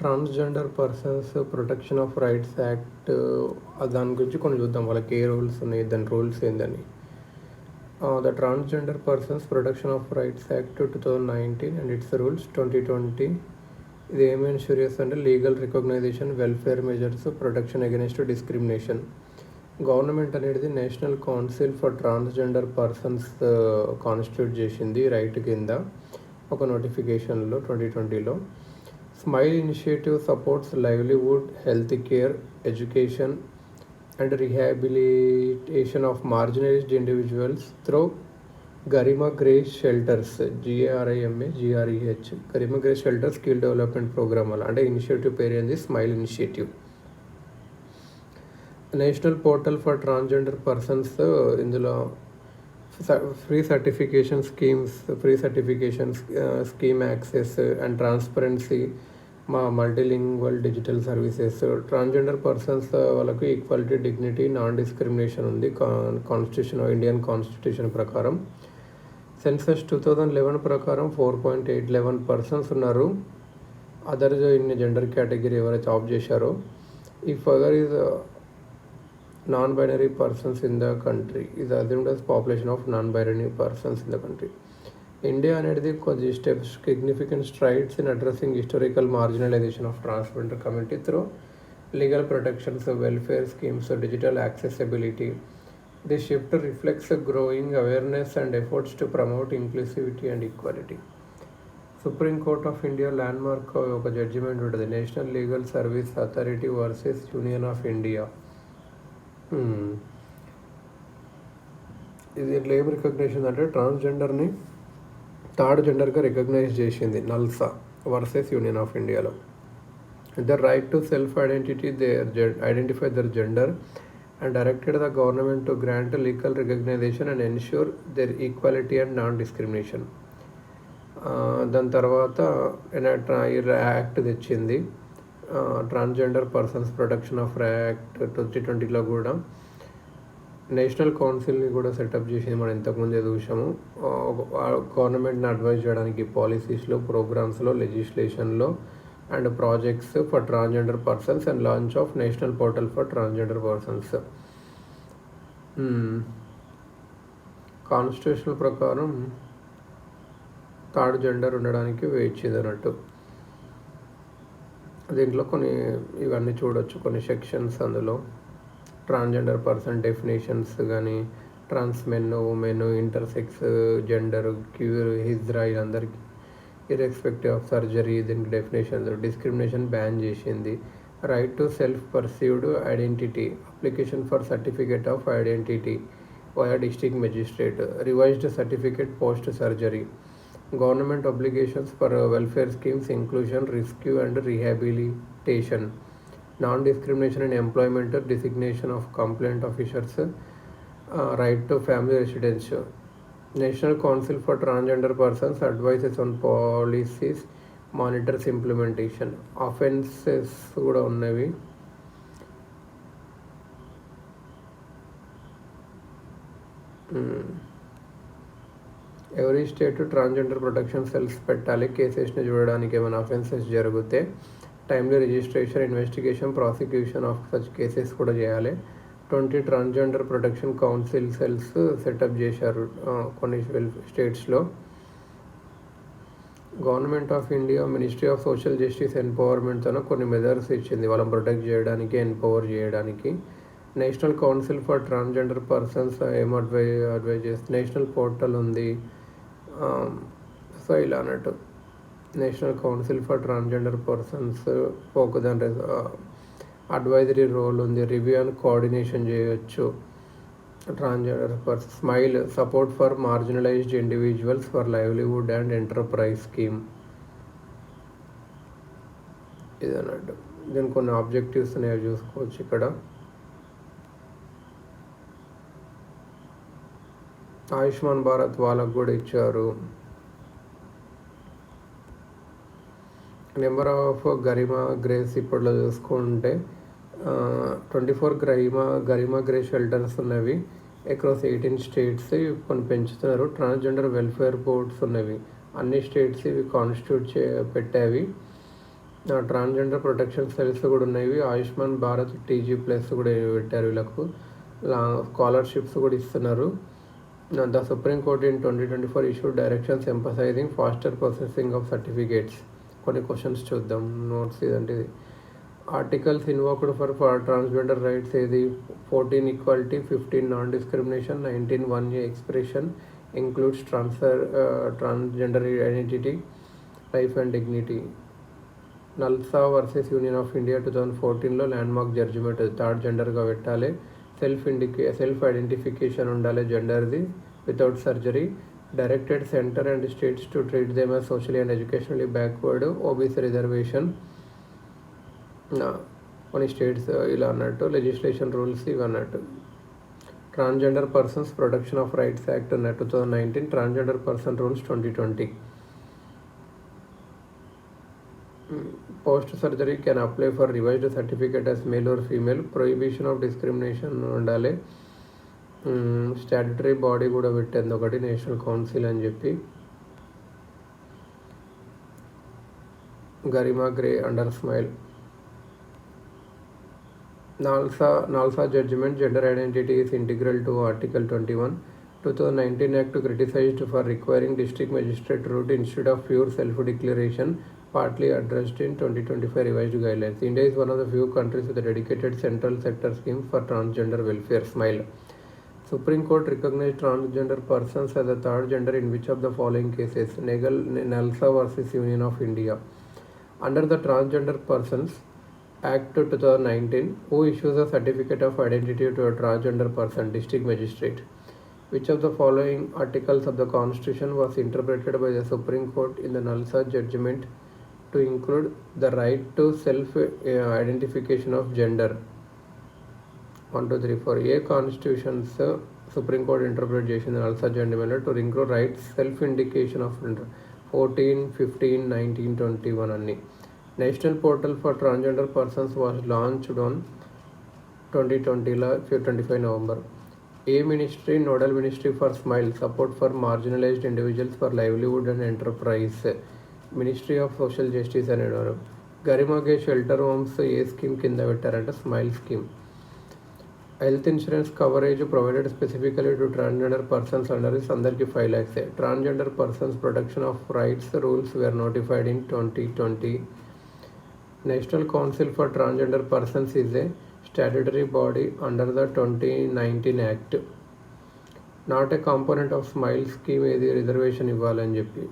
Transgender persons protection of rights act దాని గురించి కొన్ని చూద్దాం. వాళ్ళకి ఏ రూల్స్ ఉన్నాయి, దాని రూల్స్ ఏందని. The transgender persons protection of rights act 2019 and it's rules 2020. ఇది ఏమి ఎన్ష్యూర్ చేస్తుందంటే legal recognition, welfare measures, protection against discrimination. Government అనేది national council for transgender persons constitute చేసింది రైట్ కింద ఒక నోటిఫికేషన్లో 2020లో. Smile initiative supports livelihood, health care, education and rehabilitation of marginalised individuals through Garima grace shelters, GRIMA GREH, Garima grace shelter skill development programme వల్ల. అంటే initiative పేరు ఏంది? Smile initiative. National portal for transgender persons, ఇందులో free certification scheme access and transparency, multilingual digital services. Transgender persons వాళ్ళకు equality, dignity, non discrimination ఉంది Indian constitution ప్రకారం. Census 2011 ప్రకారం 4.811 ఉన్నారు. అదర్ ఇన్ జెండర్ కేటగిరీ ఎవరైతే ఆప్ చేశారో. ఈ ఫగర్ is non-binary persons in the country is assumed as population of non-binary persons in the country. India అనేది కొద్ది steps, significant strides in addressing historical marginalisation of transgender community through legal protections, welfare schemes, digital accessibility. This shift reflects growing awareness and efforts to promote inclusivity and equality. Supreme court of India landmark ఒక judgment ఉంటుంది, national legal service authority versus union of India. ఇది ఇట్లా ఏం recognition అంటే ట్రాన్స్జెండర్ని third జెండర్గా recognise చేసింది NALSA versus union of ఇండియాలో. The right to self identify there gender and directed the government to grant legal recognition and ensure their equality and non discrimination. దాని తర్వాత యాక్ట్ తెచ్చింది, transgender persons protection of act 2020లో కూడా. National కౌన్సిల్ని కూడా setup చేసింది, మనం ఇంతకుముందే చూసాము. గవర్నమెంట్ని అడ్వైజ్ చేయడానికి పాలసీస్లో, ప్రోగ్రామ్స్లో, లెజిస్లేషన్లో and projects for transgender persons and launch of national portal for transgender persons. Constitution ప్రకారం థర్డ్ జెండర్ ఉండడానికి వేచింది అన్నట్టు. దీంట్లో కొన్ని ఇవన్నీ చూడొచ్చు, కొన్ని సెక్షన్స్. అందులో ట్రాన్స్జెండర్ పర్సన్ డెఫినేషన్స్ కానీ, trans men, women, intersex, gender, queer, hijra, వీళ్ళందరికీ ఇర్రెస్పెక్టివ్ ఆఫ్ సర్జరీ దీనికి డెఫినేషన్స్. డిస్క్రిమినేషన్ బ్యాన్ చేసింది. Right to self perceived identity, application for certificate of identity via district magistrate, revised certificate post surgery. Government obligations for welfare schemes, inclusion, rescue and rehabilitation, non-discrimination in employment, designation of complaint officers, right to family residence. National Council for Transgender Persons advises on policies, monitors implementation. Offenses కూడా ఉన్నవి. Every state transgender protection cells పెట్టాలి. కేసెస్ని చూడడానికి ఏమైనా offences జరిగితే timely registration, investigation, prosecution of such cases కూడా చేయాలి. 20 transgender protection council cells setup చేశారు కొన్ని స్టేట్స్లో. Government of India ministry of social justice ఎంపవర్మెంట్తో కొన్ని మెజర్స్ ఇచ్చింది వాళ్ళని ప్రొటెక్ట్ చేయడానికి, ఎంపవర్ చేయడానికి. National council for transgender persons ఏం అడ్వైజ్ చేస్తుంది, నేషనల్ పోర్టల్ ఉంది. సో ఇలా అన్నట్టు national council for transgender persons దాని అడ్వైజరీ రోల్ ఉంది. రివ్యూ అండ్ కోఆర్డినేషన్ చేయొచ్చు transgender person. Smile support for marginalised individuals for livelihood and enterprise scheme. ఇది అన్నట్టు దీనికి కొన్ని ఆబ్జెక్టివ్స్ అనేవి చూసుకోవచ్చు ఇక్కడ. ఆయుష్మాన్ భారత్ వాళ్ళకు కూడా ఇచ్చారు. నెంబర్ ఆఫ్ గరిమా గ్రేస్ ఇప్పట్లో చూసుకుంటే 24 గరిమా గ్రేస్ షెల్టర్స్ ఉన్నవి అక్రాస్ 18 స్టేట్స్. కొన్ని పెంచుతున్నారు. ట్రాన్స్జెండర్ వెల్ఫేర్ బోర్డ్స్ ఉన్నవి అన్ని స్టేట్స్, ఇవి కాన్స్టిట్యూట్ పెట్టేవి. ట్రాన్స్జెండర్ ప్రొటెక్షన్ సెల్స్ కూడా ఉన్నాయి. ఆయుష్మాన్ భారత్ టీజీ ప్లస్ కూడా పెట్టారు వీళ్ళకు. స్కాలర్షిప్స్ కూడా ఇస్తున్నారు. The supreme court in 2024 issued directions emphasising faster processing of certificates. కొన్ని క్వశ్చన్స్ చూద్దాం. నోట్స్ ఇదంటే ఇది articles invoked for transgender rights ఏది? 14 equality, 15 non discrimination, 19 1A expression includes transgender identity, life and dignity. NALSA versus union of India 2014లో landmark judgment. Third జెండర్గా పెట్టాలి. Self identification ఉండాలి జెండర్ది without surgery. Directed centre and states to treat them as socially and educationally backward. OBC reservation కొన్ని states ఇలా అన్నట్టు. Legislation rules ఇవి అన్నట్టు. Transgender persons protection of rights act అన్నట్టు 2019. Transgender person rules 2020. Post surgery can apply for revised certificate as male or female. Prohibition of discrimination ఉండాలి. Statutory body కూడా పెట్టింది ఒకటి, నేషనల్ కౌన్సిల్ అని చెప్పి. Garima Greh under SMILE. NALSA judgment gender identity is integral to Article 21. 2019 Act criticized for requiring district magistrate route instead of pure self-declaration, partly addressed in 2025 revised guidelines. India is one of the few countries with a dedicated central sector scheme for transgender welfare. Smile. Supreme Court recognized transgender persons as a third gender in which of the following cases? Nalsa versus Union of India. Under the Transgender Persons Act 2019, who issues a certificate of identity to a transgender person? District magistrate. Which of the following articles of the Constitution was interpreted by the Supreme Court in the Nalsa judgment to include the right to self-identification of gender? 1, 2, 3, 4. A Constitution's Supreme Court interpretation in Nalsa judgment to include rights self-indication of gender. 14, 15, 19, 21 అన్ని. National portal for transgender persons was launched on 25 November. ఏ ministry nodal ministry for SMILE support for marginalised individuals for livelihood and enterprise? Ministry of social justice అనేవారు. గరిమాగే shelter homes ఏ scheme కింద పెట్టారంటే SMILE scheme. Health insurance coverage provided specifically to transgender persons under is అందరికి 5 lakhs. Transgender persons protection of rights rules were notified in 2020. National Council for Transgender Persons is a statutory body under the 2019 Act. Not a component of SMILE scheme ఏది reservation ఇవ్వాలని చెప్పి.